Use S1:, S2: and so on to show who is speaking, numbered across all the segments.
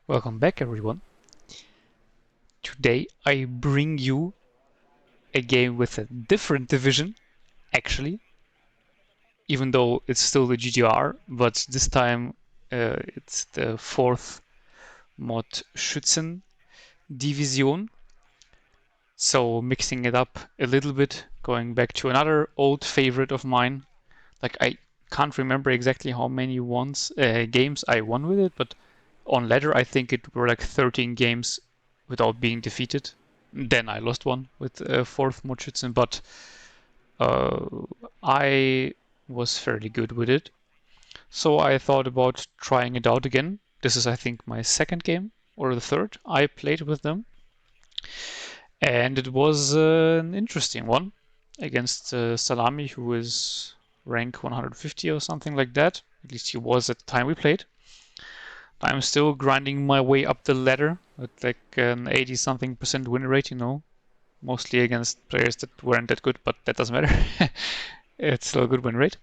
S1: Welcome back, everyone. Today I bring you a game with a different division, actually, even though it's still the GTR, but this time it's the fourth mod Schützen Division. So mixing it up a little bit, going back to another old favorite of mine. Like I can't remember exactly how many games I won with it, but on ladder I think it were like 13 games without being defeated. Then I lost one with fourth mod Schützen, but uh, I was fairly good with it. So I thought about trying it out again. This is, I think, my second game or the third I played with them, and it was an interesting one against Salami, who is rank 150 or something like that. At least he was at the time we played. I'm still grinding my way up the ladder with like an 80-something% win rate, mostly against players that weren't that good, but that doesn't matter. It's still a good win rate.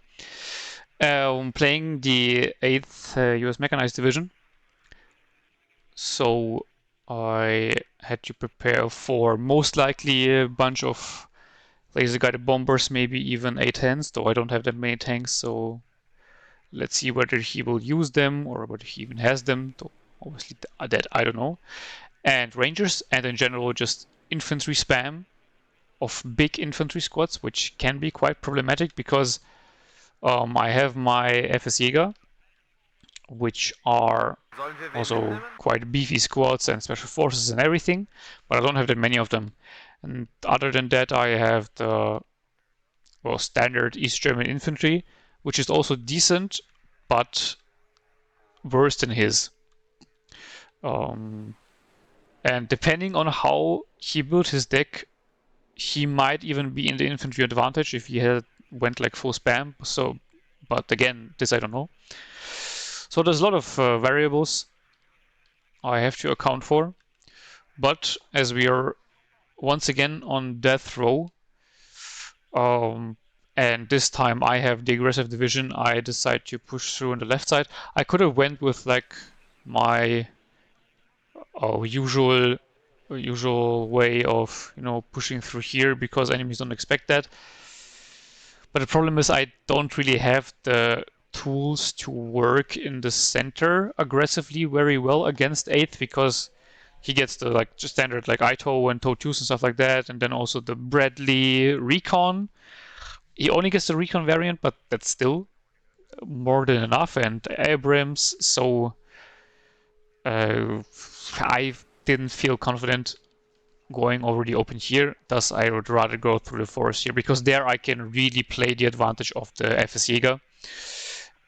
S1: Playing the 8th US Mechanized Division, so I had to prepare for most likely a bunch of laser guided bombers, maybe even A-10s, though I don't have that many tanks, so let's see whether he will use them or whether he even has them. Though obviously that I don't know. And Rangers, and in general just infantry spam of big infantry squads, which can be quite problematic because I have my FS Jäger, which are also quite beefy squads and special forces and everything, but I don't have that many of them. And other than that, I have the standard East German infantry, which is also decent, but worse than his. And depending on how he built his deck, he might even be in the infantry advantage if he had went like full spam. So, but again, this I don't know. So there's a lot of variables I have to account for. But as we are once again on death row, and this time I have the aggressive division, I decide to push through on the left side. I could have went with like my usual way of pushing through here because enemies don't expect that. But the problem is I don't really have the tools to work in the center aggressively very well against 8th because he gets the like just standard like ITO and TOW2s and stuff like that, and then also the Bradley recon. He only gets the recon variant, but that's still more than enough, and Abrams, so I didn't feel confident going over the open here, thus I would rather go through the forest here, because there I can really play the advantage of the FS Jäger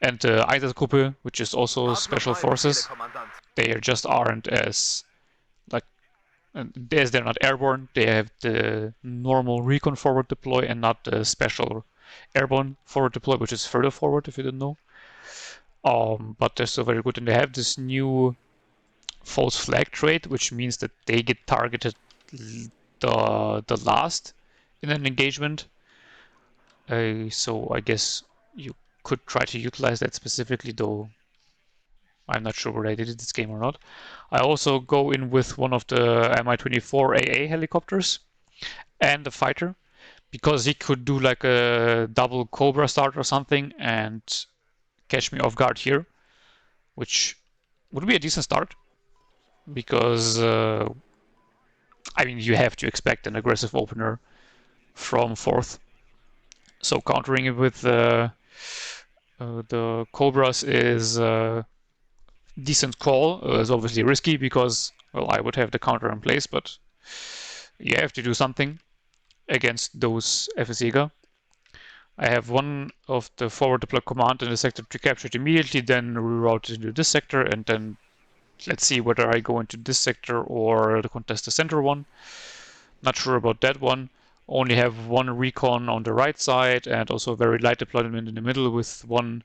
S1: and the Einsatzgruppe, which is also special forces. They just aren't as as they're not airborne, they have the normal recon forward deploy and not the special airborne forward deploy, which is further forward if you didn't know. But they're still very good, and they have this new false flag trait, which means that they get targeted the last in an engagement. So I guess you could try to utilize that specifically, though I'm not sure whether I did it this game or not. I also go in with one of the Mi-24 AA helicopters and the fighter, because he could do like a double Cobra start or something and catch me off guard here, which would be a decent start, because I mean, you have to expect an aggressive opener from 4th. So countering it with the Cobras is a decent call. It's obviously risky because, well, I would have the counter in place, but you have to do something against those FS Jäger. I have one of the forward deploy command in the sector to capture it immediately, then reroute it into this sector, and then let's see whether I go into this sector or contest the center one. Not sure about that one. Only have one recon on the right side and also a very light deployment in the middle with one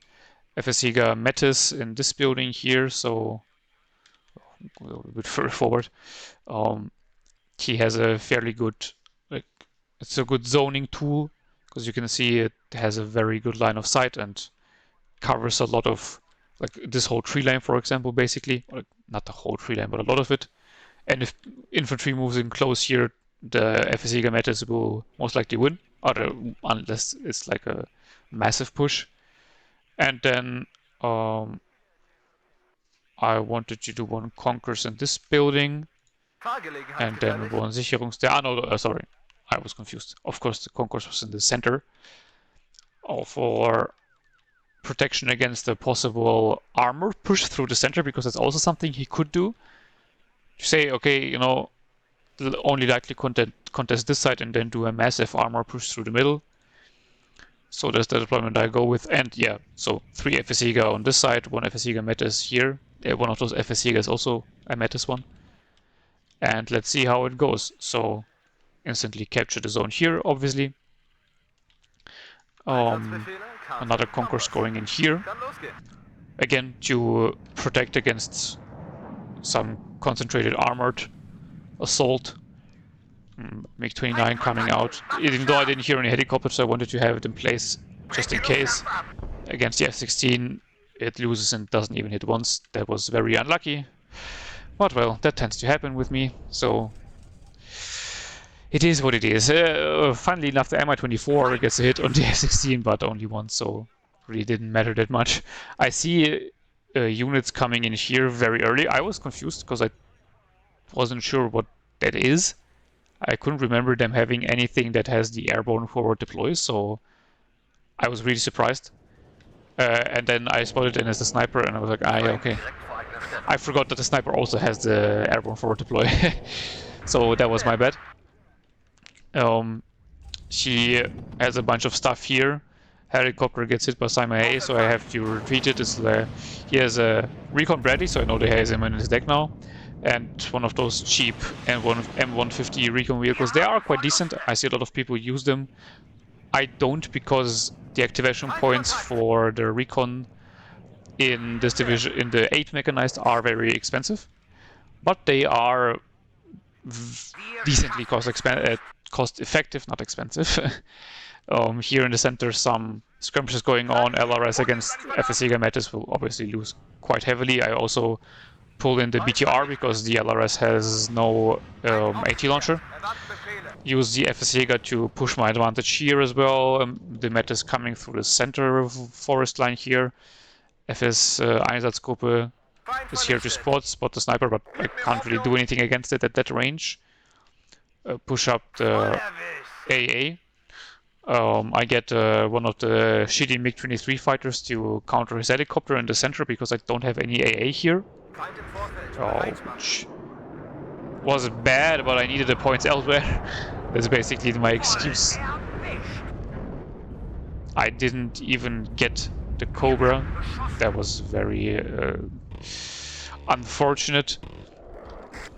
S1: FS Jäger Metis in this building here, so a little bit further forward. He has a fairly good, it's a good zoning tool, because you can see it has a very good line of sight and covers a lot of like this whole tree line, for example, basically. Or not the whole tree line, but a lot of it. And if infantry moves in close here, the FSJ metas will most likely win, unless it's like a massive push. And then I wanted to do one conquers in this building, and then one sorry, I was confused. Of course, the concourse was in the center, for protection against the possible armor push through the center, because that's also something he could do. To say, okay, you know, only likely contest this side and then do a massive armor push through the middle. So that's the deployment I go with. And yeah, so 3 FSJäger on this side, 1 FSJäger Metis here. One of those FSJäger is also a Metis one. And let's see how it goes. So instantly capture the zone here, obviously. Another concourse going in here. Again, to protect against some concentrated armored assault. MiG-29 coming out. Even though I didn't hear any helicopters, I wanted to have it in place just in case. Against the F-16, it loses and doesn't even hit once. That was very unlucky. But well, that tends to happen with me, so it is what it is. Funnily enough, the Mi-24 gets a hit on the F-16, but only once, so really didn't matter that much. I see units coming in here very early. I was confused because I wasn't sure what that is. I couldn't remember them having anything that has the airborne forward deploy, so I was really surprised. And then I spotted it as a sniper, and I was like, yeah, okay. I forgot that the sniper also has the airborne forward deploy, so that was my bad. She has a bunch of stuff here. Helicopter gets hit by Simon A, so I have to retreat it. He has a recon Bradley, so I know that he has him in his deck now. And one of those cheap M150 recon vehicles. They are quite decent. I see a lot of people use them. I don't, because the activation points for the recon in this division, in the 8 mechanized, are very expensive. But they are decently cost effective, not expensive. Here in the center, some skirmishes going on. LRS against FSJäger Metis will obviously lose quite heavily. I also pull in the BTR because the LRS has no AT launcher. Use the FSJäger to push my advantage here as well. The Metis coming through the center of forest line here. FS Einsatzgruppe is here to spot the sniper, but I can't really do anything against it at that range. Push up the AA. I get one of the shitty MiG-23 fighters to counter his helicopter in the center because I don't have any AA here. Which was bad, but I needed the points elsewhere. That's basically my excuse. I didn't even get the Cobra. That was very unfortunate.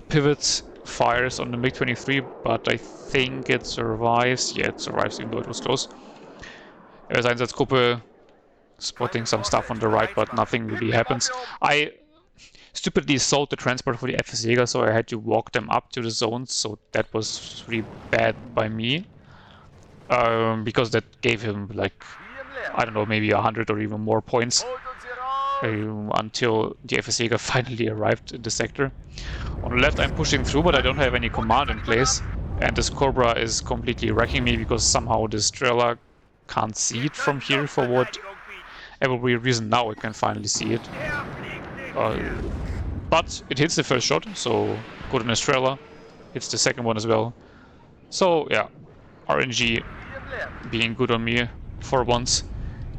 S1: Pivots fires on the MiG-23, but I think it survives. Yeah, it survives, even though it was close. There's Einsatzgruppe spotting some stuff on the right, but nothing really happens. I stupidly sold the transport for the FSJäger, so I had to walk them up to the zones, so that was really bad by me. Because that gave him, like, I don't know, maybe 100 or even more points until the FSJäger finally arrived in the sector. On the left I'm pushing through, but I don't have any command in place, and this Cobra is completely wrecking me because somehow this Strela can't see it from here for whatever weird reason. Now I can finally see it. But it hits the first shot, so good on Estrella. Hits the second one as well. So yeah, RNG being good on me for once.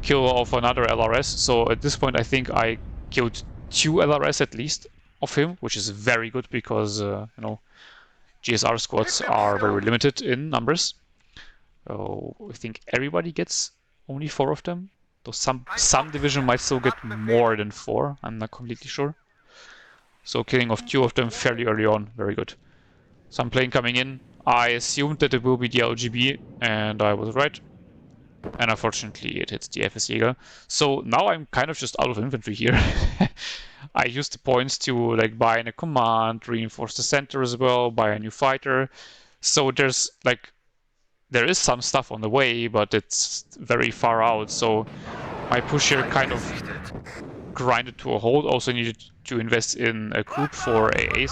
S1: Kill off another LRS. So at this point I think I killed 2 LRS at least of him, which is very good because you know, GSR squads are very limited in numbers. I think everybody gets only 4 of them. Though some division might still get more than 4. I'm not completely sure. So killing off 2 of them fairly early on, very good. Some plane coming in. I assumed that it will be the LGB, and I was right. And unfortunately it hits the FSJäger. So now I'm kind of just out of infantry here. I used the points to like buy in a command, reinforce the center as well, buy a new fighter. So there is some stuff on the way, but it's very far out. So my push here kind of grinded to a halt. Also needed to invest in a group for AA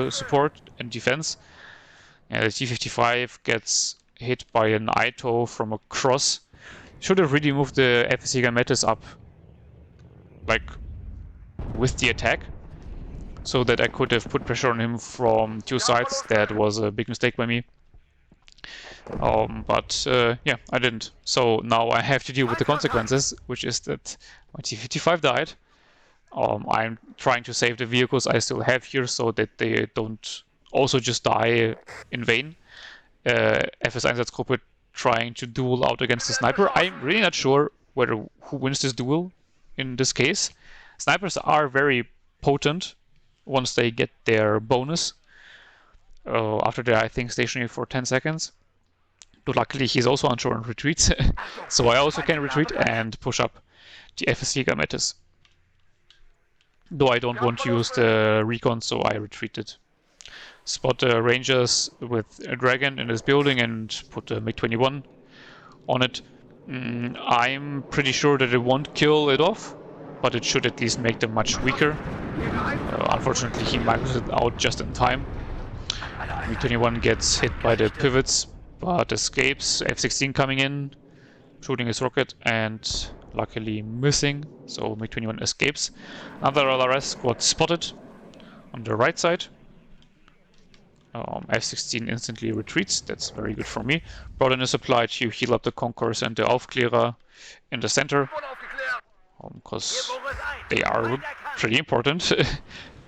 S1: support and defense. And the T-55 gets hit by an ITO from across. Should have really moved the FSC Metis up, like, with the attack, so that I could have put pressure on him from two sides. That was a big mistake by me. But yeah, I didn't. So now I have to deal with the consequences, which is that my T-55 died. I'm trying to save the vehicles I still have here so that they don't also just die in vain. FS Einsatzgruppe trying to duel out against the sniper. I'm really not sure who wins this duel in this case. Snipers are very potent once they get their bonus. After they're, I think, stationary for 10 seconds. But luckily he's also unsure and retreats, so I also can retreat and push up the FSC Metis. Though I don't want to use the recon, so I retreated. Spot the Rangers with a Dragon in this building and put a MiG-21 on it. I'm pretty sure that it won't kill it off, but it should at least make them much weaker. Unfortunately, he micros it out just in time. MiG-21 gets hit by the pivots, but escapes. F-16 coming in, shooting his rocket, and luckily missing, so MiG-21 escapes. Another LRS squad spotted on the right side. F-16 instantly retreats, that's very good for me. Brought in a supply to heal up the Concourse and the Aufklärer in the center, because they are pretty important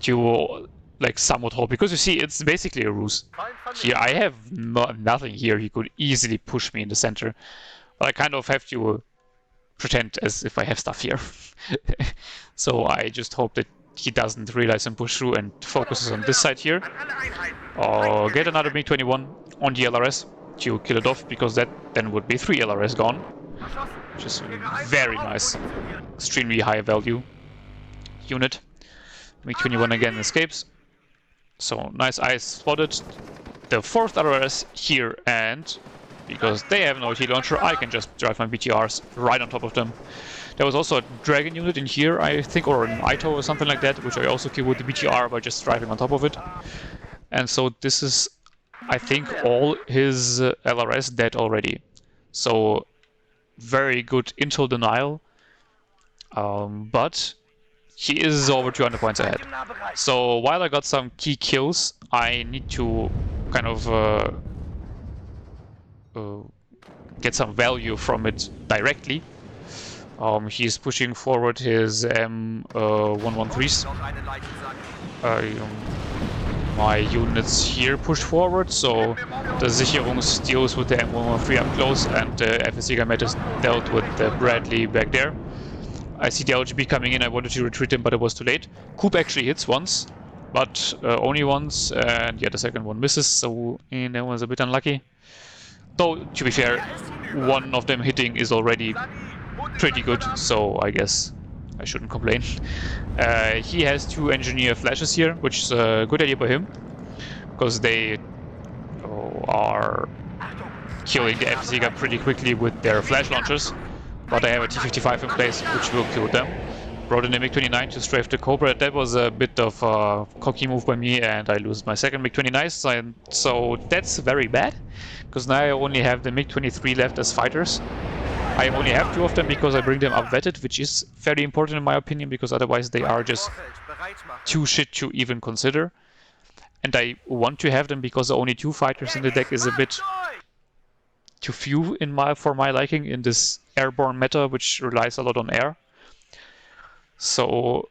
S1: to like somewhat hold, because you see it's basically a ruse. Here I have nothing here, he could easily push me in the center, but I kind of have to pretend as if I have stuff here. So I just hope that he doesn't realize and push through and focuses on this side here. Get another MiG-21 on the LRS to kill it off, because that then would be 3 LRS gone, which is very nice, extremely high value unit. MiG-21 again escapes, so nice eyes spotted the 4th LRS here, and because they have no T launcher, I can just drive my BTRs right on top of them. There was also a Dragon unit in here, I think, or an ITO or something like that, which I also killed with the BTR by just driving on top of it. And so this is, I think, all his LRS dead already. So very good intel denial, but he is over 200 points ahead. So while I got some key kills, I need to kind of get some value from it directly. He's pushing forward his M113s. My units here push forward, so the Sicherungs deals with the M113 up close, and the FSC Metis dealt with the Bradley back there. I see the LGB coming in, I wanted to retreat him, but it was too late. Coop actually hits once, but only once, and yeah, the second one misses, so that was a bit unlucky. Though, to be fair, one of them hitting is already pretty good, so I guess I shouldn't complain. He has 2 engineer flashes here, which is a good idea by him, because they are killing the FSC pretty quickly with their flash launchers, but I have a T-55 in place, which will kill them. Brought in a MiG-29 to strafe the Cobra. That was a bit of a cocky move by me, and I lose my second MiG-29, so that's very bad, because now I only have the MiG-23 left as fighters. I only have 2 of them because I bring them up vetted, which is very important in my opinion, because otherwise they are just too shit to even consider. And I want to have them because the only 2 fighters in the deck is a bit too few for my liking in this airborne meta, which relies a lot on air. So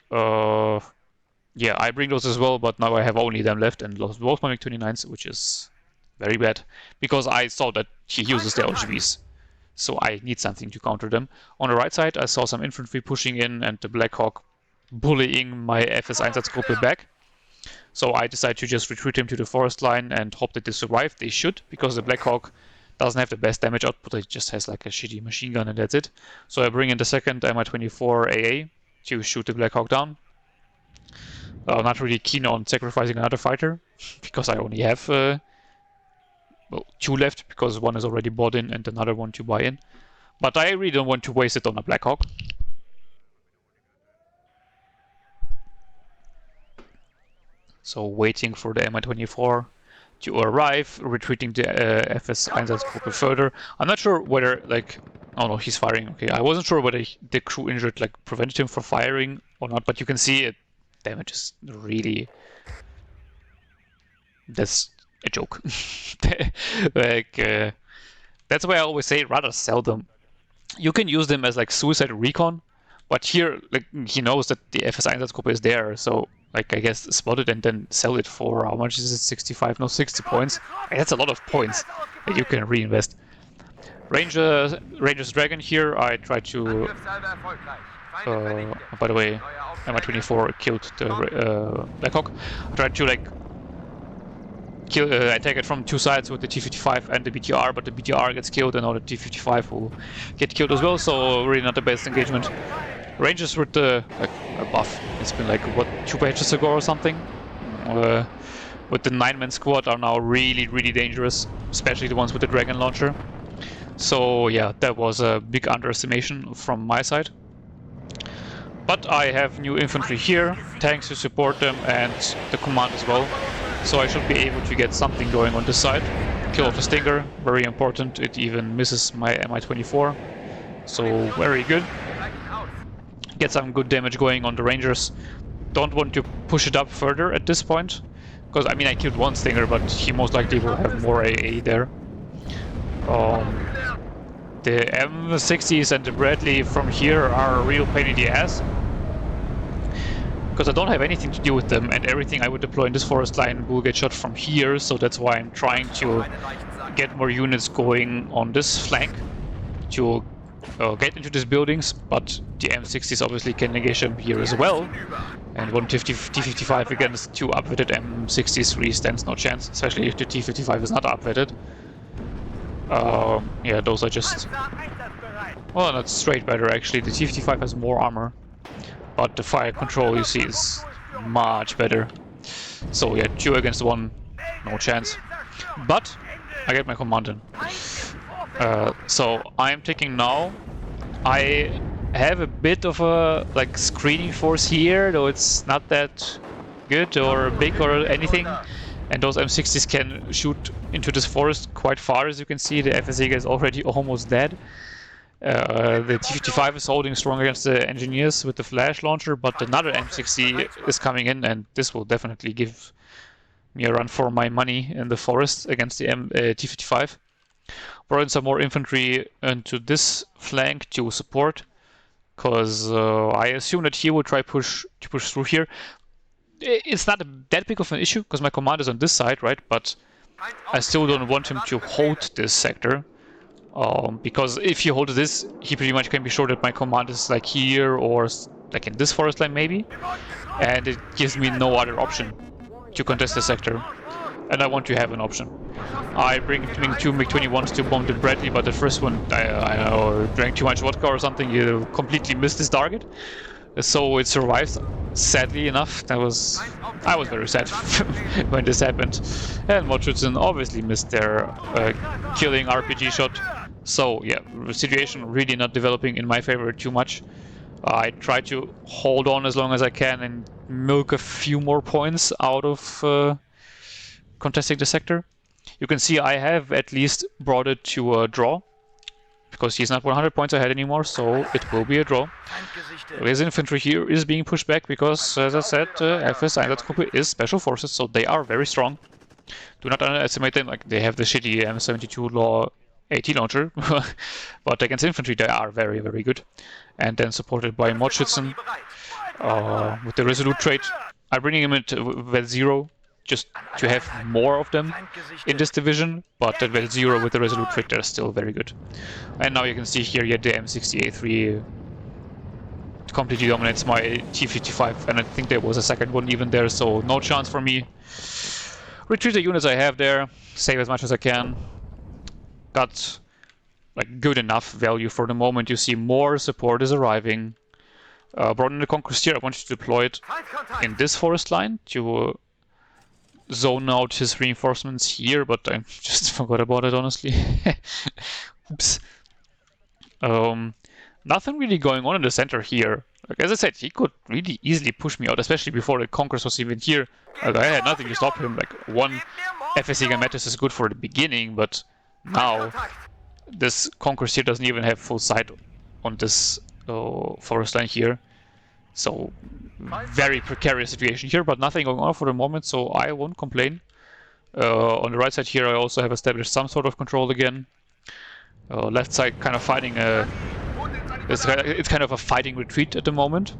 S1: yeah, I bring those as well, but now I have only them left and lost both my MiG-29s, which is very bad, because I saw that he uses the LGBs. So I need something to counter them. On the right side, I saw some infantry pushing in and the Black Hawk bullying my FS Einsatzgruppe back. So I decided to just retreat him to the forest line and hope that they survive. They should, because the Black Hawk doesn't have the best damage output. It just has like a shitty machine gun and that's it. So I bring in the second Mi-24 AA to shoot the Black Hawk down. Not really keen on sacrificing another fighter, because I only have well, 2 left, because 1 is already bought in and another 1 to buy in. But I really don't want to waste it on a Black Hawk. So waiting for the Mi-24 to arrive, retreating the FS Einsatzgruppe further. I'm not sure whether, like, oh no, he's firing. Okay, I wasn't sure whether the crew injured like prevented him from firing or not, but you can see it damages really. That's a joke. Like, that's why I always say rather sell them. You can use them as like suicide recon, but here, like, he knows that the FS Einsatzgruppe is there, so like I guess spot it and then sell it for how much is it? 65? No, 60 points. And that's a lot of points that you can reinvest. Ranger's Dragon here. I tried to. By the way, Mi-24 killed the Blackhawk. I tried to like attack it from two sides with the T-55 and the BTR, but the BTR gets killed and now the T-55 will get killed as well, so really not the best engagement. Rangers with the a buff. It's been like, what, 2 patches ago or something? With the 9-man squad are now really dangerous, especially the ones with the Dragon launcher. So yeah, that was a big underestimation from my side. But I have new infantry here, tanks to support them, and the command as well. So I should be able to get something going on this side. Kill off the Stinger, very important. It even misses my Mi-24. So very good. Get some good damage going on the Rangers. Don't want to push it up further at this point. Because, I mean, I killed one Stinger, but he most likely will have more AA there. The M60s and the Bradley from here are a real pain in the ass. Because I don't have anything to do with them, and everything I would deploy in this forest line will get shot from here, so that's why I'm trying to get more units going on this flank to get into these buildings, but the M60s obviously can engage them here as well, and one T-55 against 2 upwitted M60s really stands no chance, especially if the T-55 is not upwitted. Yeah, those are just... well, not straight better actually. The T-55 has more armor, but the fire control you see is much better. So yeah, 2 against 1, no chance. But I get my command in. So I'm taking now. I have a bit of a like screening force here, though it's not that good or big or anything. And those M60s can shoot into this forest quite far, as you can see. The FSA is already almost dead. The T-55 is holding strong against the engineers with the flash launcher, but another M60 is coming in, and this will definitely give me a run for my money in the forest against the T-55. Brought in some more infantry into this flank to support, because I assume that he will try to push through here. It's not that big of an issue, because my command is on this side, right? But I still don't want him to hold this sector. Because if you hold this, he pretty much can be sure that my command is like here or like in this forest line maybe, and it gives me no other option to contest the sector, and I want to have an option. I bring 2 MiG-21s to bomb the Bradley, but the first one I drank too much vodka or something, you completely missed this target. So it survives, sadly enough. I was very sad when this happened. And Schützen obviously missed their killing RPG shot. So yeah, the situation really not developing in my favor too much. I try to hold on as long as I can and milk a few more points out of contesting the sector. You can see I have at least brought it to a draw, because he's not 100 points ahead anymore, so it will be a draw. His infantry here is being pushed back because, as I said, FS Einsatzgruppe is special forces, so they are very strong. Do not underestimate them. Like, they have the shitty M72 Law AT launcher, but against infantry they are very good. And then supported by Schützen with the Resolute trait. I'm bringing him into Vel 0 just to have more of them in this division, but at Vel 0 with the Resolute trait they're still very good. And now you can see here, yeah, the M60A3 completely dominates my T-55, and I think there was a second one even there, so no chance for me. Retreat the units I have there, save as much as I can. Got like good enough value for the moment. You see more support is arriving. Brought in the Conquest here. I want to deploy it in this forest line to zone out his reinforcements here, but I just forgot about it, honestly. Oops. Nothing really going on in the center here. Like, as I said, he could really easily push me out, especially before the Conquerors was even here. Like, I had nothing to stop him. Like, one FSC Gammatis is good for the beginning, but now this Conquerors here doesn't even have full sight on this forest line here. So, very precarious situation here, but nothing going on for the moment, so I won't complain. On the right side here I also have established some sort of control again. Left side kind of fighting it's kind of a fighting retreat at the moment.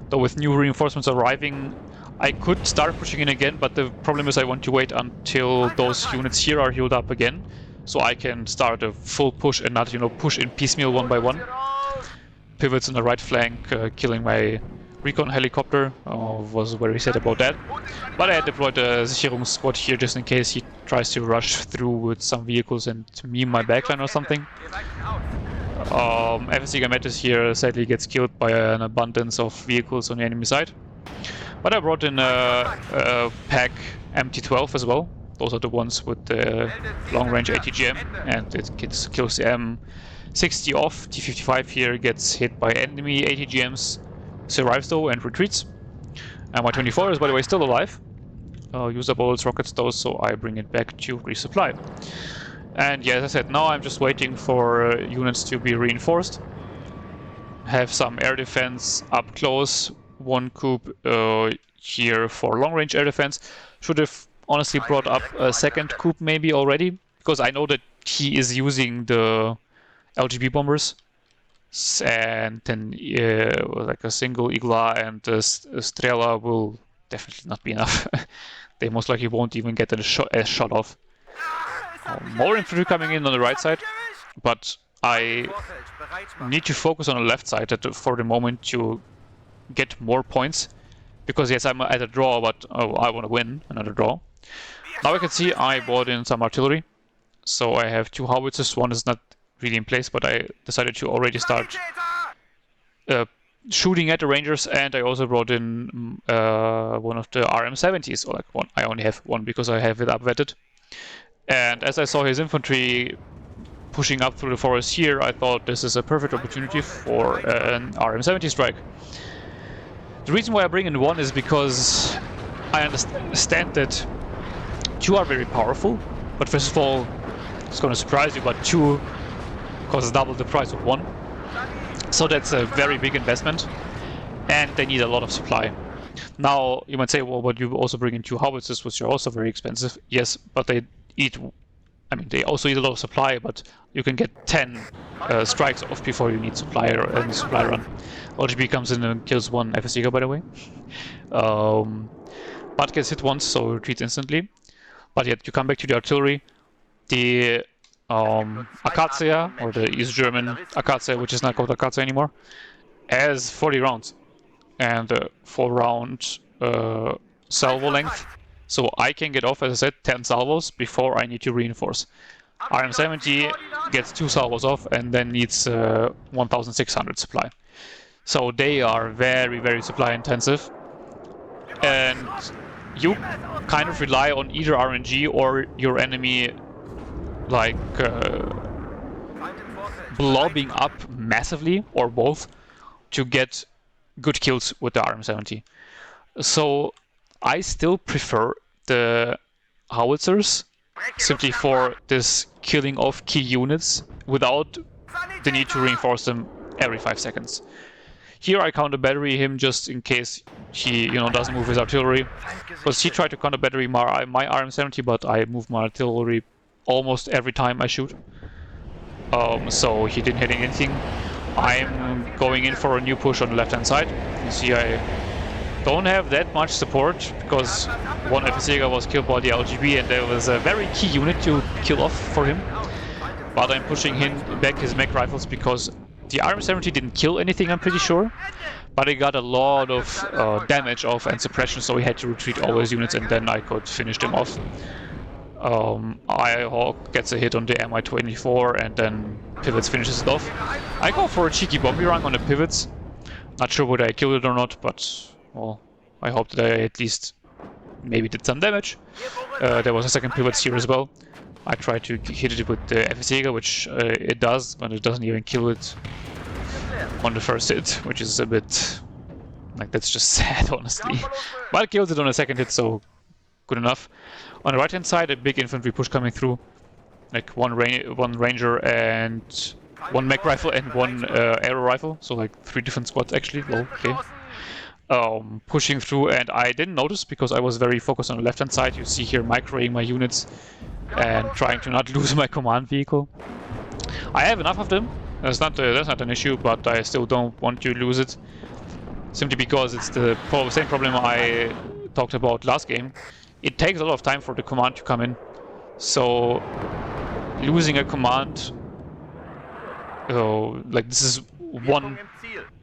S1: Though with new reinforcements arriving, I could start pushing in again, but the problem is I want to wait until those units here are healed up again, so I can start a full push and not, you know, push in piecemeal one by one. Pivots on the right flank, killing my recon helicopter. Was very sad about that. But I had deployed a Sicherung squad here just in case he tries to rush through with some vehicles and meme my backline or something. FSC Gammatis here sadly gets killed by an abundance of vehicles on the enemy side. But I brought in a pack MT-12 as well. Those are the ones with the long-range ATGM, and it kills the M60 off. T-55 here gets hit by enemy ATGMs, survives though and retreats. And my 24 is, by the way, still alive. Use up all its rockets though, so I bring it back to resupply. And yeah, as I said, now I'm just waiting for units to be reinforced. Have some air defense up close. One coup here for long-range air defense. Should have honestly brought up a second coup maybe already, because I know that he is using the LGB bombers. And then like a single Igla and Strela will definitely not be enough. They most likely won't even get a shot off. More infantry coming in on the right side, but I need to focus on the left side for the moment to get more points. Because yes, I'm at a draw, but I want to win another draw. Now I can see I bought in some artillery. So I have 2 howitzers, one is not really in place, but I decided to already start shooting at the Rangers, and I also brought in one of the RM70s, or like one. I only have one because I have it upvetted. And as I saw his infantry pushing up through the forest here, I thought this is a perfect opportunity for an RM70 strike. The reason why I bring in one is because I understand that 2 are very powerful, but first of all, it's going to surprise you, but 2 costs double the price of 1. So that's a very big investment, and they need a lot of supply. Now, you might say, well, but you also bring in 2 howitzers, which are also very expensive. Yes, but they they also eat a lot of supply, but you can get 10 strikes off before you need supply and supply run. LGB comes in and kills 1 FSEGA, by the way. But gets hit once, so retreats instantly. But yet, you come back to the artillery. The Acacia, or the East German Acacia, which is not called Acacia anymore, has 40 rounds and 4-round salvo length. So I can get off, as I said, 10 salvos before I need to reinforce. RM70 gets 2 salvos off and then needs 1,600 supply. So they are very, very supply intensive. And you kind of rely on either RNG or your enemy like blobbing up massively, or both, to get good kills with the RM70. So I still prefer the howitzers simply for this killing of key units without the need to reinforce them every 5 seconds. Here I counter battery him just in case he, doesn't move his artillery, because he tried to counter battery my RM70, but I move my artillery almost every time I shoot. So he didn't hit anything. I'm going in for a new push on the left hand side. You see I don't have that much support because one FSEGA was killed by the LGB and there was a very key unit to kill off for him. But I'm pushing him back his mech rifles because the RM70 didn't kill anything, I'm pretty sure. But he got a lot of damage off and suppression, so he had to retreat all his units and then I could finish them off. Hawk gets a hit on the Mi-24 and then pivots, finishes it off. I go for a cheeky bomb run on the pivots. Not sure whether I killed it or not, but well, I hope that I at least maybe did some damage. There was a second pivot here as well. I tried to hit it with the FSEGA, which it does, but it doesn't even kill it. on the first hit, which is a bit... like, that's just sad, honestly. But kills it on the second hit, so good enough. On the right-hand side, a big infantry push coming through. Like one ranger and one mech rifle and one arrow rifle. So like 3 different squads actually. Well, okay. Pushing through, and I didn't notice because I was very focused on the left-hand side. You see here microing my units and trying to not lose my command vehicle. I have enough of them. That's not an issue, but I still don't want to lose it. Simply because it's the same problem I talked about last game. It takes a lot of time for the command to come in. So losing a command, like this is one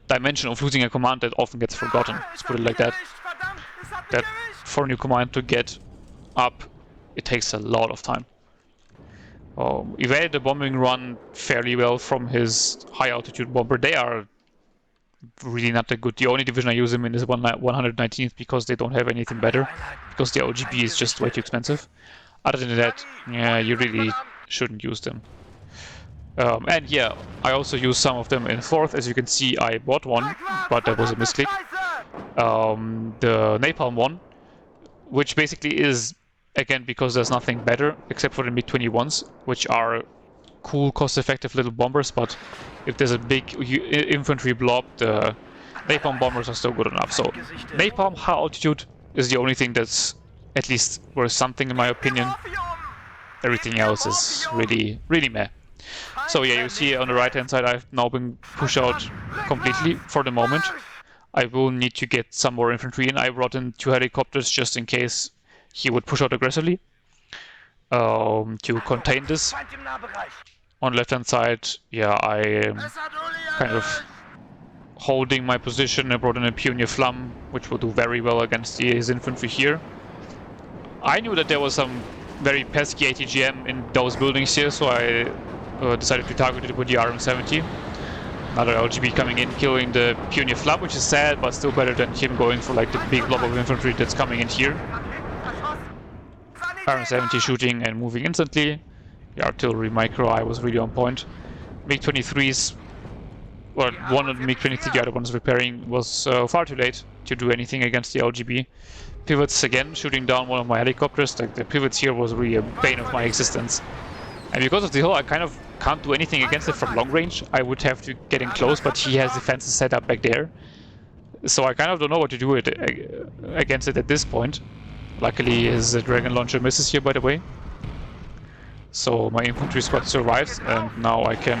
S1: dimension of losing a command that often gets forgotten. Let's put it like that. That for a new command to get up, it takes a lot of time. Evaded the bombing run fairly well from his high altitude bomber. They are really not that good. The only division I use them in is 119th because they don't have anything better, because the LGB is just way too expensive. Other than that, yeah, you really shouldn't use them. And yeah, I also use some of them in 4th. As you can see, I bought one, but that was a misclick. The Napalm one, which basically is, again, because there's nothing better except for the MiG-21s, which are cool, cost-effective little bombers, but if there's a big infantry blob, the Napalm bombers are still good enough. So Napalm high altitude is the only thing that's at least worth something in my opinion. Everything else is really, really meh. So yeah, you see on the right hand side I've now been pushed out completely for the moment. I will need to get some more infantry in. I brought in 2 helicopters just in case he would push out aggressively to contain this. On the left hand side, yeah, I am kind of holding my position. I brought in a Pioneer Flam, which will do very well against his infantry here. I knew that there was some very pesky ATGM in those buildings here, so I decided to target it with the RM-70. Another LGB coming in, killing the Pioneer Flam, which is sad, but still better than him going for like the big blob of infantry that's coming in here. RM-70 shooting and moving instantly. The artillery micro eye was really on point. MiG-23s, well, one of the MiG-23, the other one's repairing, was far too late to do anything against the LGB. Pivots again, shooting down one of my helicopters. Like the pivots here was really a bane of my existence. And because of the hill, I kind of can't do anything against it from long range. I would have to get in close, but he has defenses set up back there. So I kind of don't know what to do against it at this point. Luckily his Dragon Launcher misses here, by the way. So my infantry squad survives, and now I can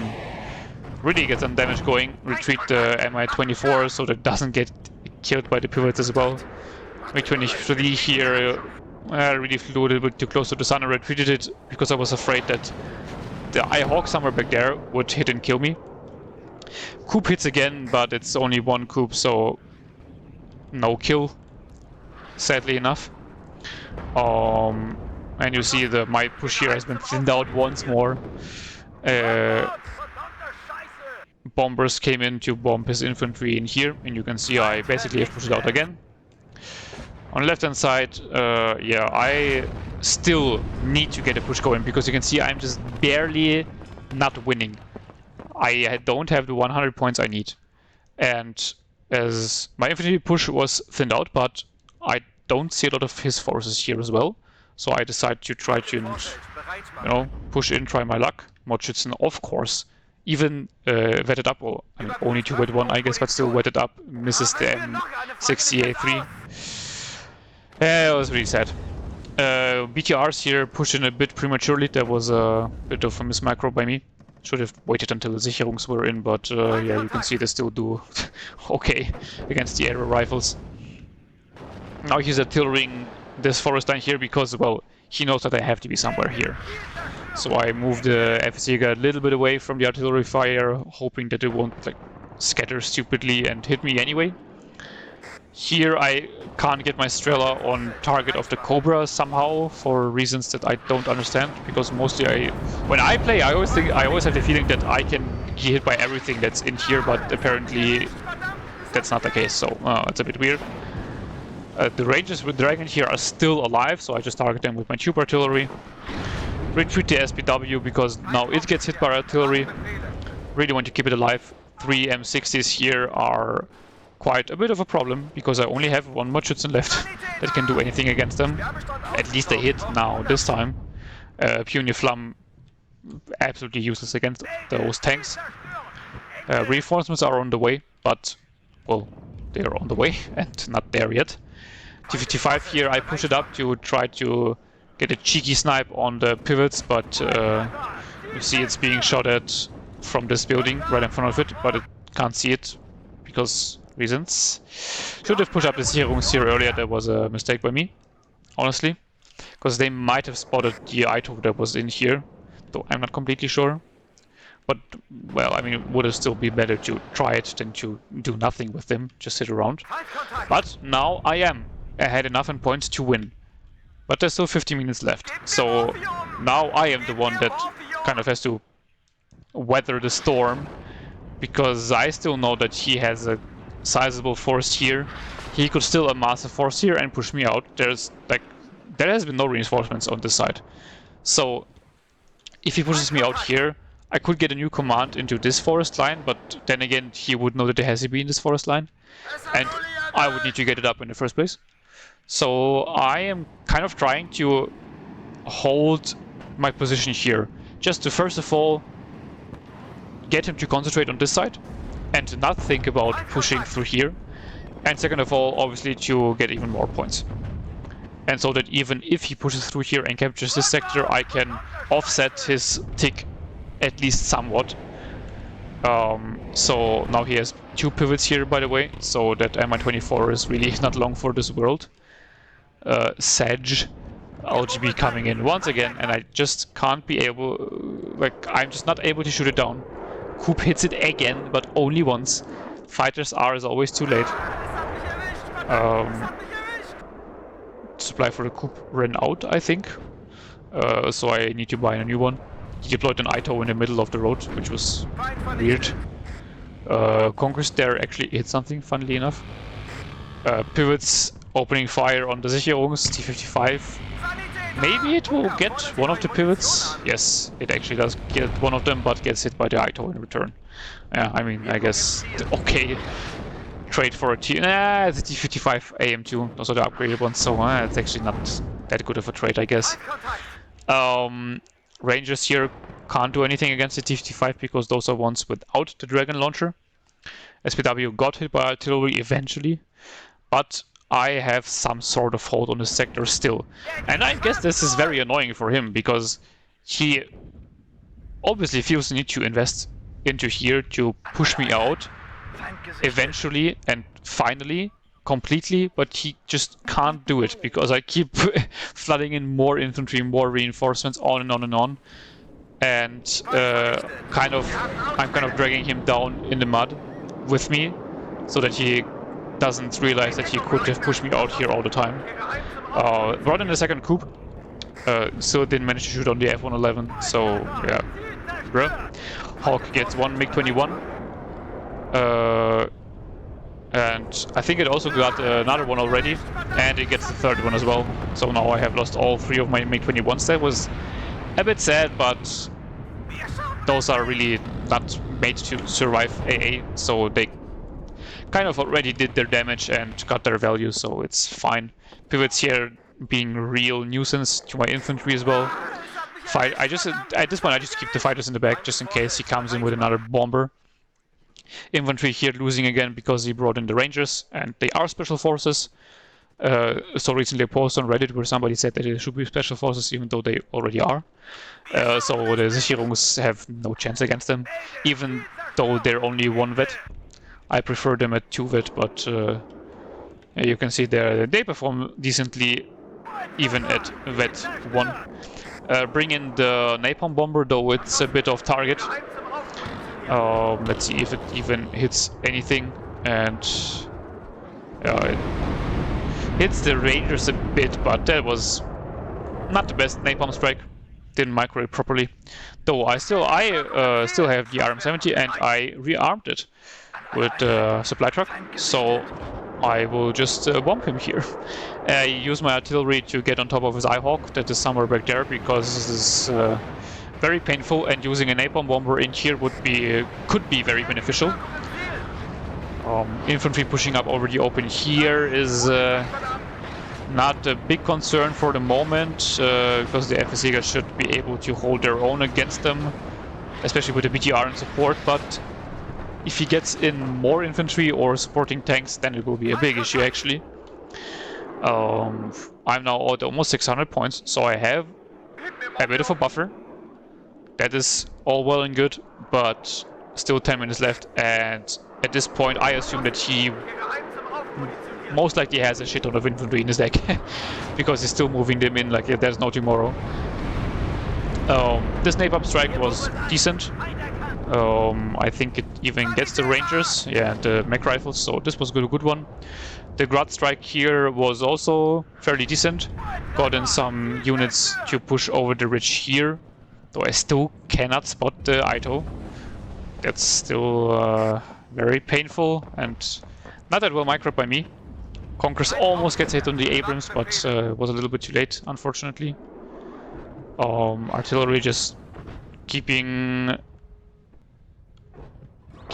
S1: really get some damage going. Retreat the Mi-24 so that it doesn't get killed by the pivots as well. MiG-23 here really flew a little bit too close to the sun. I retreated it because I was afraid that the I-Hawk somewhere back there would hit and kill me. Coup hits again, but it's only one coup, so no kill, sadly enough. And you see my push here has been thinned out once more. Bombers came in to bomb his infantry in here, and you can see I basically have pushed it out again. On the left hand side, yeah, I still need to get a push going because you can see I'm just barely not winning. I don't have the 100 points I need. And as my infantry push was thinned out, but I don't see a lot of his forces here as well. So I decided to try to, you know, push in, try my luck. Mod Schützen, of course, even wetted up, or I mean, only 2 wet 1, I guess, but still wetted up, misses the M60A3. Yeah, it was really sad. BTRs here push in a bit prematurely. There was a bit of a mismicro by me. Should have waited until the Sicherungs were in, but yeah, you can see they still do okay against the arrow rifles. Now he's artillerying this forest line here because, well, he knows that I have to be somewhere here. So I moved the FSJ a little bit away from the artillery fire, hoping that it won't like scatter stupidly and hit me anyway. Here I can't get my Strela on target of the Cobra somehow for reasons that I don't understand, because mostly when I play I always have the feeling that I can get hit by everything that's in here, but apparently that's not the case, so it's a bit weird. The Rangers with Dragon here are still alive, so I just target them with my tube artillery. Retreat the SPW because now it gets hit by artillery. Really want to keep it alive. 3 M60s here are quite a bit of a problem, because I only have one more Schützen left that can do anything against them. At least they hit now, this time. Puny Flam, absolutely useless against those tanks. Reinforcements are on the way, but, well, they're on the way and not there yet. T-55 here, I push it up to try to get a cheeky snipe on the pivots, but you see it's being shot at from this building right in front of it, but it can't see it because reasons. Should have pushed up the Sicherungs here earlier. That was a mistake by me, honestly, because they might have spotted the Ito that was in here, though I'm not completely sure. But, well, I mean, it would have still been better to try it than to do nothing with them, just sit around. But now I had enough in points to win. But there's still 50 minutes left, so now I am the one that kind of has to weather the storm, because I still know that he has a sizable force here. He could still amass a force here and push me out. There has been no reinforcements on this side. So if he pushes me out here, I could get a new command into this forest line, but then again he would know that there has to be in this forest line, and I would need to get it up in the first place. So I am kind of trying to hold my position here, just to first of all get him to concentrate on this side and not think about pushing through here, and second of all, obviously, to get even more points. And so that even if he pushes through here and captures this sector, I can offset his tick at least somewhat. So now he has 2 pivots here, by the way, so that Mi-24 is really not long for this world. Sag LGB coming in once again, and I just can't be able, I'm just not able to shoot it down. Coop hits it again, but only once. Fighters R is always too late. Supply for the Coop ran out, I think. So I need to buy a new one. He deployed an Ito in the middle of the road, which was weird. Conquest there actually hit something, funnily enough. Pivots opening fire on the Sicherungs, T-55. Maybe it will get one of the pivots. Yes, it actually does get one of them, but gets hit by the Ito in return. Yeah, I mean, I guess, okay. Trade for a T... Nah, the T-55 AM2, those are the upgraded ones, so it's actually not that good of a trade, I guess. Rangers here can't do anything against the T-55 because those are ones without the Dragon launcher. SPW got hit by artillery eventually, but I have some sort of hold on the sector still. And I guess this is very annoying for him, because he obviously feels the need to invest into here to push me out eventually and finally, completely, but he just can't do it because I keep flooding in more infantry, more reinforcements, on and on and on. And I'm kind of dragging him down in the mud with me, so that he doesn't realize that he could have pushed me out here all the time. Brought in the second coup, still didn't manage to shoot on the F-111, so yeah. Bruh. Hawk gets 1 MiG-21. And I think it also got another one already, and it gets the third one as well. So now I have lost all 3 of my MiG-21s. That was a bit sad, but those are really not made to survive AA, so they kind of already did their damage and got their value, so it's fine. Pivots here being real nuisance to my infantry as well. At this point I just keep the fighters in the back just in case he comes in with another bomber. Infantry here losing again because he brought in the Rangers, and they are special forces. So recently a post on Reddit where somebody said that they should be special forces even though they already are. So the Sicherungs have no chance against them, even though they're only 1 vet. I prefer them at 2 vet, but you can see there they perform decently even at vet 1. Bring in the napalm bomber, though it's a bit off target. Let's see if it even hits anything, and it hits the Rangers a bit, but that was not the best napalm strike. Didn't micro it properly. Though I still have the RM-70 and I rearmed it with the supply truck, so I will just bomb him here. I use my artillery to get on top of his Ihawk that is somewhere back there, because this is very painful, and using a napalm bomber in here could be very beneficial. Infantry pushing up over the open here is not a big concern for the moment, because the FSEGA should be able to hold their own against them, especially with the BTR in support. But if he gets in more infantry or supporting tanks, then it will be a big issue actually. I'm now at almost 600 points, so I have a bit of a buffer. That is all well and good, but still 10 minutes left, and at this point I assume that he most likely has a shit ton of infantry in his deck because he's still moving them in like there's no tomorrow. This napalm strike was decent. I think it even gets the Rangers, yeah, the mech rifles, so this was a good one. The Grad strike here was also fairly decent. Got in some units to push over the ridge here, though I still cannot spot the Ito. That's still very painful and not that well microed by me. Conquerors almost gets hit on the Abrams, but was a little bit too late, unfortunately. Artillery just keeps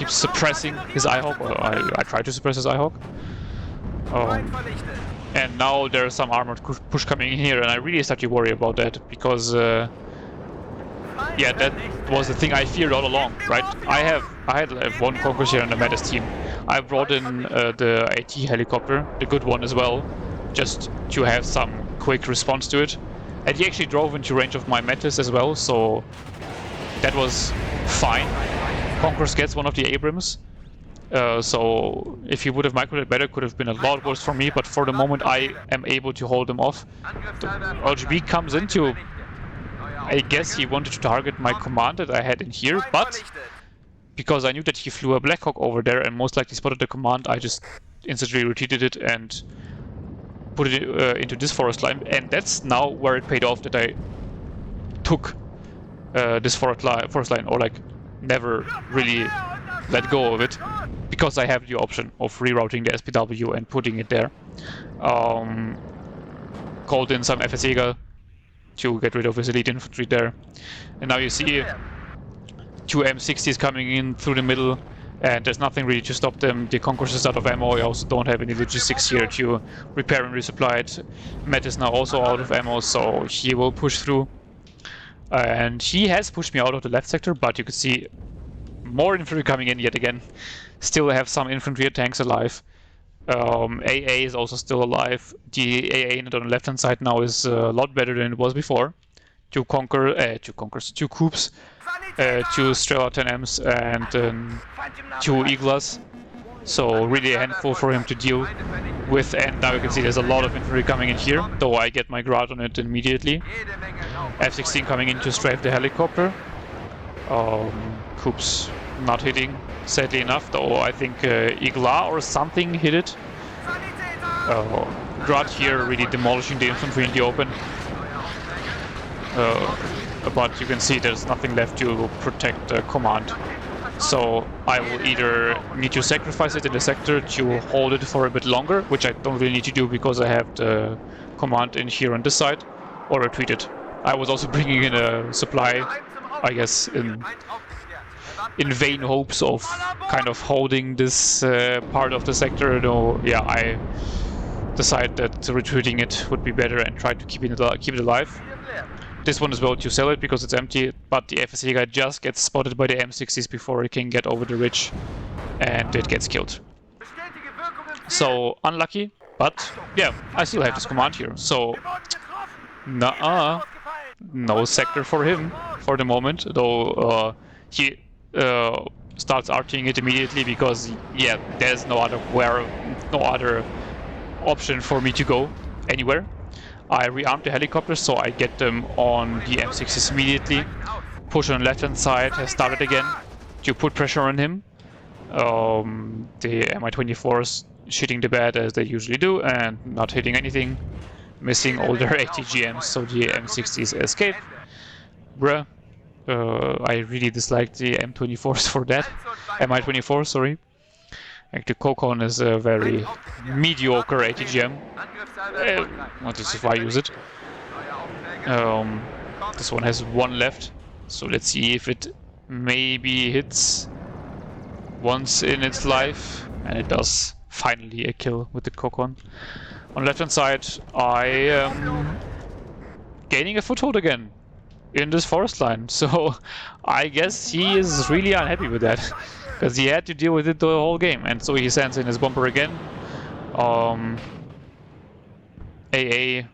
S1: suppressing his Eyehawk. Well, I try to suppress his Eyehawk. And now there's some armored push coming in here, and I really start to worry about that because, yeah, that was the thing I feared all along, right? I had one Conqueror here on the Metis team. I brought in the AT helicopter, the good one as well, just to have some quick response to it. And he actually drove into range of my Metis as well, so that was fine. Conquerors gets one of the Abrams, so if he would have microed it better, could have been a lot worse for me, but for the moment I am able to hold him off. The LGB comes into, I guess he wanted to target my command that I had in here, but because I knew that he flew a Blackhawk over there and most likely spotted the command, I just instantly retreated it and put it into this forest line, and that's now where it paid off that I took this forest line, or like never really let go of it, because I have the option of rerouting the SPW and putting it there. Called in some FSEGA to get rid of his elite infantry there, and now you see two M60s coming in through the middle, and there's nothing really to stop them. The Conquerors is out of ammo. I also don't have any logistics here to repair and resupply it. Met is now also out of ammo, so he will push through. And he has pushed me out of the left sector, but you can see more infantry coming in yet again. Still have some infantry and tanks alive. AA is also still alive. The AA unit on the left hand side now is a lot better than it was before. Two coups, two Strela 10Ms and 2 Eaglas. So really a handful for him to deal with, and now you can see there's a lot of infantry coming in here, though I get my Grad on it immediately. F-16 coming in to strafe the helicopter. Coups not hitting, sadly enough, though I think Igla or something hit it. Grad here really demolishing the infantry in the open. But you can see there's nothing left to protect the command. So I will either need to sacrifice it in the sector to hold it for a bit longer, which I don't really need to do because I have the command in here on this side, or retreat it. I was also bringing in a supply, I guess, in vain hopes of kind of holding this part of the sector, though, yeah, I decided that retreating it would be better and try to keep it alive. This one as well to sell it because it's empty, but the FSA guy just gets spotted by the M60s before it can get over the ridge, and it gets killed. So unlucky, but yeah, I still have this command here, so no sector for him for the moment, though he starts arting it immediately because, yeah, there's no other option for me to go anywhere. I rearmed the helicopters, so I get them on the M60s immediately. Push on the left-hand side has started again to put pressure on him. The Mi-24s shitting the bed as they usually do and not hitting anything, missing all their ATGMs, so the M60s escape. Bruh. I really dislike the M24s for that. Mi-24, sorry. Like the Kokon is a very mediocre ATGM. Not just if I use it. This one has one left, So let's see if it maybe hits once in its life. And it does. Finally a kill with the Kokon. On the left hand side, I am gaining a foothold again in this forest line. So I guess he is really unhappy with that. Because he had to deal with it the whole game. And so he sends in his bomber again. AA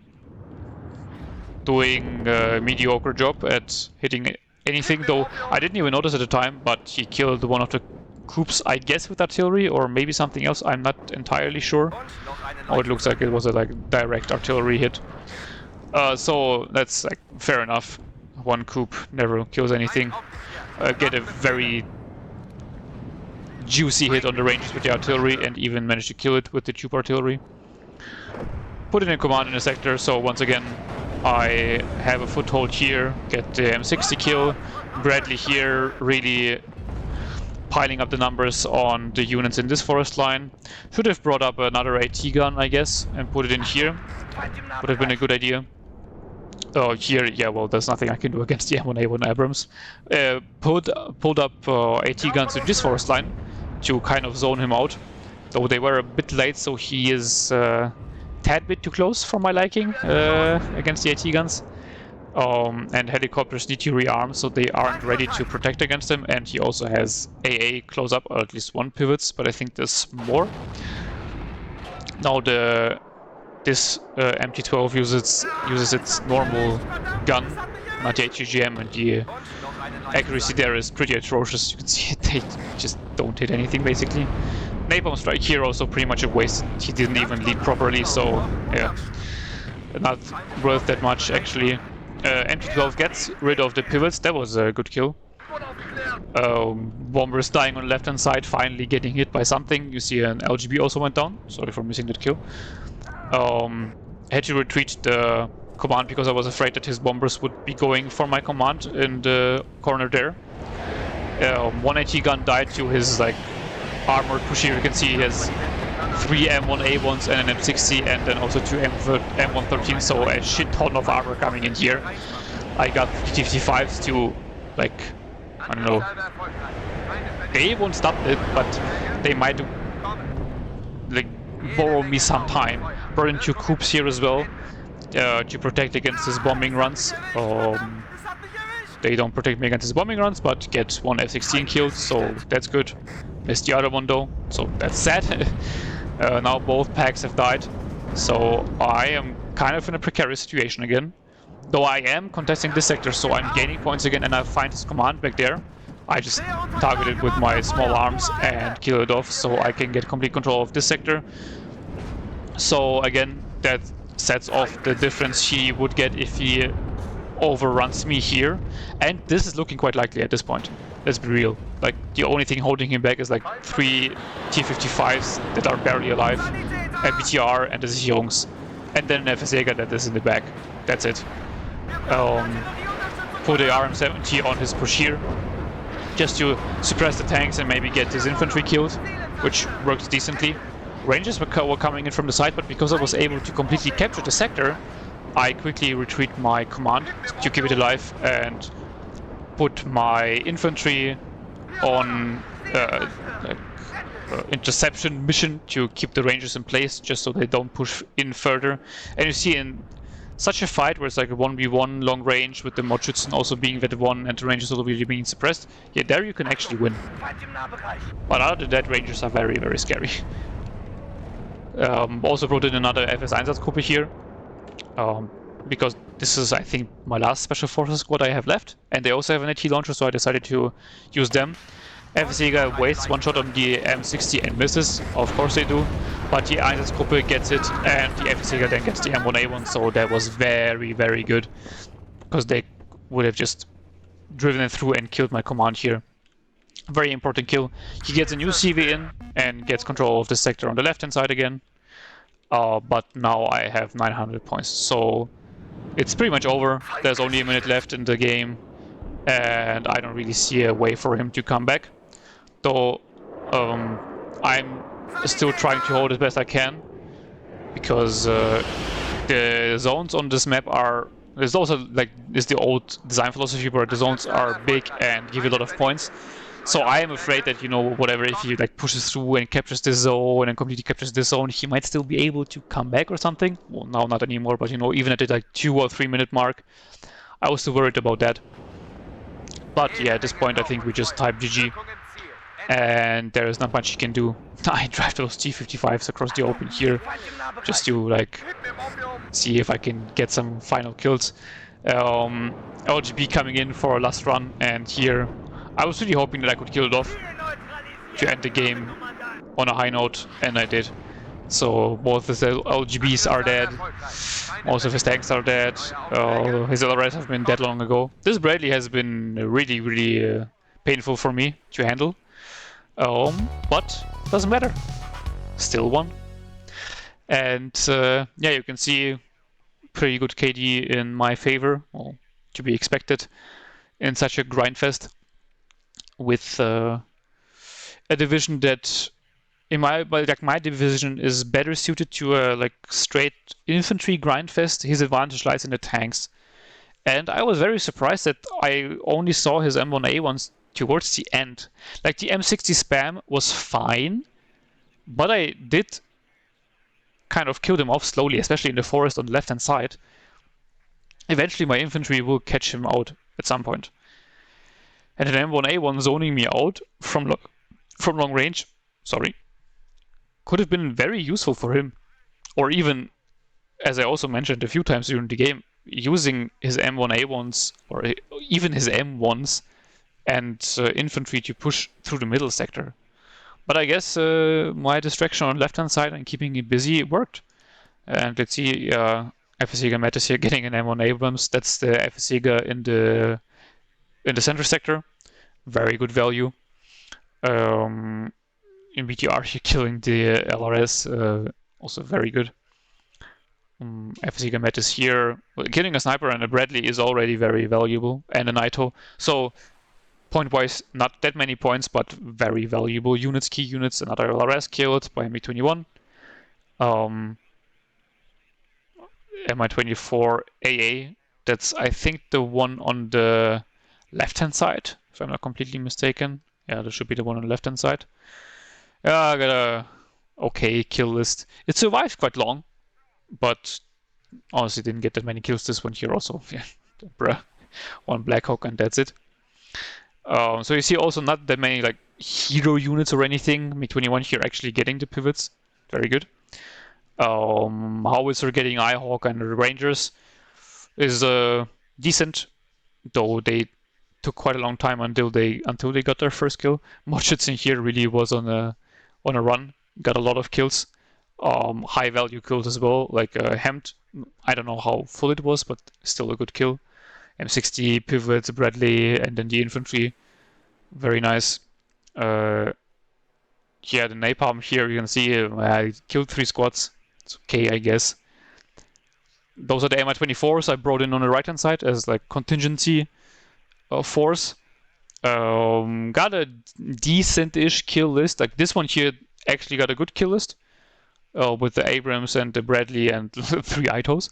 S1: doing a mediocre job at hitting anything, though I didn't even notice at the time, but he killed one of the groups, I guess with artillery, or maybe something else, I'm not entirely sure. Oh, it looks like it was a direct artillery hit. So that's fair enough. One coup never kills anything. Get a very juicy hit on the ranges with the artillery and even manage to kill it with the tube artillery. Put it in command in a sector, so once again I have a foothold here, get the M60 kill. Bradley here really piling up the numbers on the units in this forest line. Should have brought up another AT gun, I guess, and put it in here. Would have been a good idea. Oh, here, yeah, well, there's nothing I can do against the M1A1 Abrams. Pulled up AT guns in this forest line to kind of zone him out. Though they were a bit late, so he is tad bit too close for my liking against the AT guns. And helicopters need to rearm, so they aren't ready to protect against them. And he also has AA close up, or at least one pivots, but I think there's more. Now this MT-12 uses its normal gun, not the HGM, and the accuracy there is pretty atrocious. You can see they just don't hit anything basically. Napalm strike here also pretty much a waste. He didn't even lead properly, so yeah, not worth that much actually. MT-12 gets rid of the pivots. That was a good kill. Bombers dying on the left hand side, finally getting hit by something. You see an LGB also went down. Sorry for missing that kill. Had to retreat the command because I was afraid that his bombers would be going for my command in the corner there. One AT gun died to his armored push here. You can see he has 3 M1A1s and an M60 and then also 2 M113, so a shit ton of armor coming in here. I got T-55s to I don't know, they won't stop it, but they might borrow me some time. Brought in 2 coups here as well to protect against his bombing runs. They don't protect me against his bombing runs, but get one F-16 killed, so that's good. Missed the other one though, so that's sad. Now both packs have died, so I am kind of in a precarious situation again. Though I am contesting this sector, so I'm gaining points again, and I find his command back there. I just target it with my small arms and kill it off, so I can get complete control of this sector. So again, that sets off the difference he would get if he overruns me here. And this is looking quite likely at this point. Let's be real. The only thing holding him back is 3 T-55s that are barely alive, a BTR and the Sicherungs, and then an FS-Jäger that is in the back. That's it. Put the RM-70 on his push here, just to suppress the tanks and maybe get his infantry killed, which worked decently. Rangers were coming in from the side, but because I was able to completely capture the sector, I quickly retreat my command to keep it alive and put my infantry on interception mission to keep the Rangers in place, just so they don't push in further. And you see in such a fight where it's like a 1v1 long range with the mod Schützen also being vet 1 and the Rangers also really being suppressed, yeah, there you can actually win. But other than that, Rangers are very, very scary. Also brought in another FS Einsatzgruppe here, because this is, I think, my last Special Forces squad I have left, and they also have an AT launcher, so I decided to use them. FS-Jäger wastes one shot on the M60 and misses, of course they do, but the Einsatzgruppe gets it, and the FS-Jäger then gets the M1A1, so that was very, very good, because they would have just driven it through and killed my command here. Very important kill. He gets a new CV in and gets control of the sector on the left hand side again, but now I have 900 points, so it's pretty much over. There's only a minute left in the game, and I don't really see a way for him to come back. Though I'm still trying to hold as best I can, because the zones on this map are There's also like is the old design philosophy where the zones are big and give you a lot of points. So I am afraid that, you know, whatever, if he like pushes through and captures this zone and completely captures this zone, he might still be able to come back or something. Well, now not anymore, but you know, even at the like 2 or 3 minute mark, I was still worried about that. But yeah, at this point, I think we just type GG, and there is not much he can do. I drive those T-55s across the open here, just to like see if I can get some final kills. LGB coming in for a last run, and here I was really hoping that I could kill it off to end the game on a high note, and I did. So both his LGBs are dead, most of his tanks are dead, his LRS have been dead long ago. This Bradley has been really, really painful for me to handle, but doesn't matter, still won. And yeah, you can see pretty good KD in my favor, well, to be expected in such a grindfest with a division that in my division is better suited to a like straight infantry grindfest. His advantage lies in the tanks, and I was very surprised that I only saw his M1A1s towards the end. Like the M60 spam was fine, but I did kind of kill them off slowly, especially in the forest on the left hand side. Eventually my infantry will catch him out at some point. And an M1A1 zoning me out from long range, sorry, could have been very useful for him. Or even, as I also mentioned a few times during the game, using his M1A1s or even his M1s and infantry to push through the middle sector. But I guess my distraction on the left-hand side and keeping it busy worked. And let's see, FSEGA Mattis here getting an M1 Abrams. That's the FSEGA in the center sector. Very good value. In BTR here killing the LRS, also very good. FSEGA Mattis here. Killing a sniper and a Bradley is already very valuable, and a Naito. So point-wise, not that many points, but very valuable units, key units. Another LRS killed by MiG-21. Mi-24 AA. That's, I think, the one on the left-hand side, if I'm not completely mistaken. Yeah, there should be the one on the left-hand side. Yeah, I got a okay kill list. It survived quite long, but honestly didn't get that many kills. This one here also, yeah, bruh, one Black Hawk and that's it. So you see also not that many like hero units or anything. MiG-21 here actually getting the pivots, very good. Howitzer getting Eyehawk and the Rangers is decent, though they took quite a long time until they got their first kill. Schützen here really was on a run, got a lot of kills, high value kills as well, like Hemd. I don't know how full it was, but still a good kill. M60 pivot, Bradley, and then the infantry, very nice. Yeah, the napalm here you can see I killed 3 squads. It's okay, I guess. Those are the Mi-24s I brought in on the right hand side as like contingency force. Got a decent-ish kill list. Like this one here actually got a good kill list with the Abrams and the Bradley and 3 Itos.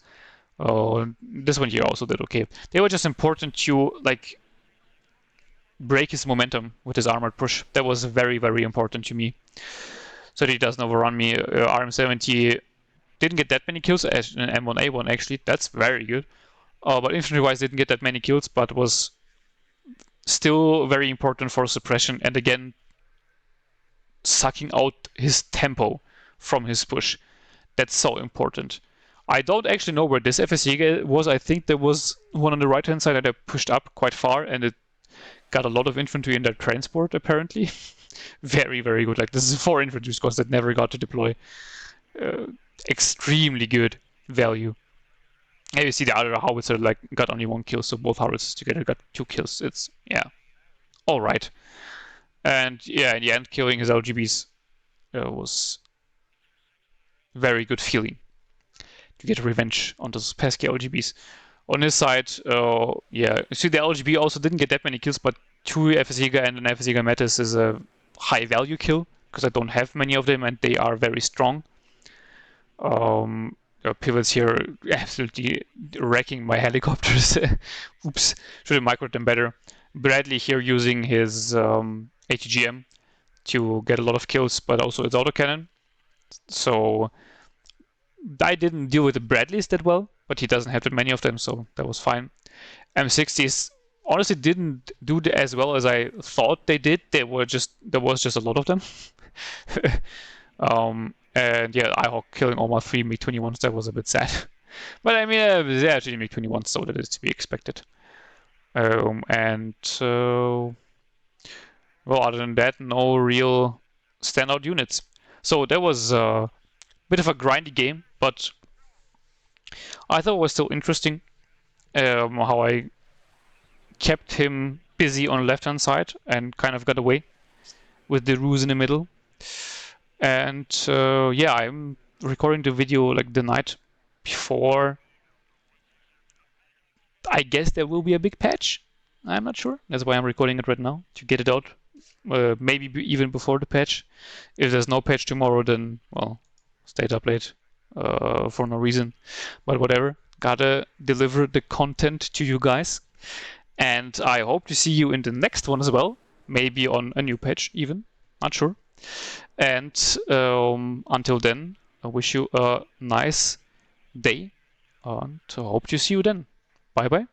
S1: This one here also did okay. They were just important to like break his momentum with his armored push. That was very, very important to me. So that he doesn't overrun me. RM70 didn't get that many kills as an M1A1 actually. That's very good. But infantry-wise didn't get that many kills, but was still very important for suppression and again sucking out his tempo from his push. That's so important. I don't actually know where this FSEGA was. I think there was one on the right hand side that I pushed up quite far and it got a lot of infantry in that transport apparently. Very, very good. Like this is 4 infantry squads that never got to deploy. Extremely good value. And you see the other howitzer like got only 1 kill, so both howitzers together got 2 kills. It's, yeah, all right. And yeah, in the end, killing his LGBs was very good feeling to get revenge on those pesky LGBs. On his side, yeah, you see the LGB also didn't get that many kills, but 2 FSEGA and an FSEGA Mattis is a high value kill because I don't have many of them and they are very strong. pivots here absolutely wrecking my helicopters. Oops, should have microed them better. Bradley here using his ATGM to get a lot of kills, but also its autocannon. So I didn't deal with the Bradleys that well, but he doesn't have that many of them, so that was fine. M60s honestly didn't do as well as I thought they did. There was just a lot of them. And yeah, IHawk killing all my 3 MiG-21s, that was a bit sad. But I mean, they're actually MiG-21s, so that is to be expected. Well, other than that, no real standout units. So that was a bit of a grindy game, but I thought it was still interesting how I kept him busy on the left-hand side and kind of got away with the ruse in the middle. And yeah, I'm recording the video like the night before. I guess there will be a big patch. I'm not sure. That's why I'm recording it right now, to get it out. Maybe even before the patch. If there's no patch tomorrow, then, well, stayed up late for no reason. But whatever. Gotta deliver the content to you guys. And I hope to see you in the next one as well. Maybe on a new patch even. Not sure. And until then, I wish you a nice day. And hope to see you then. Bye bye.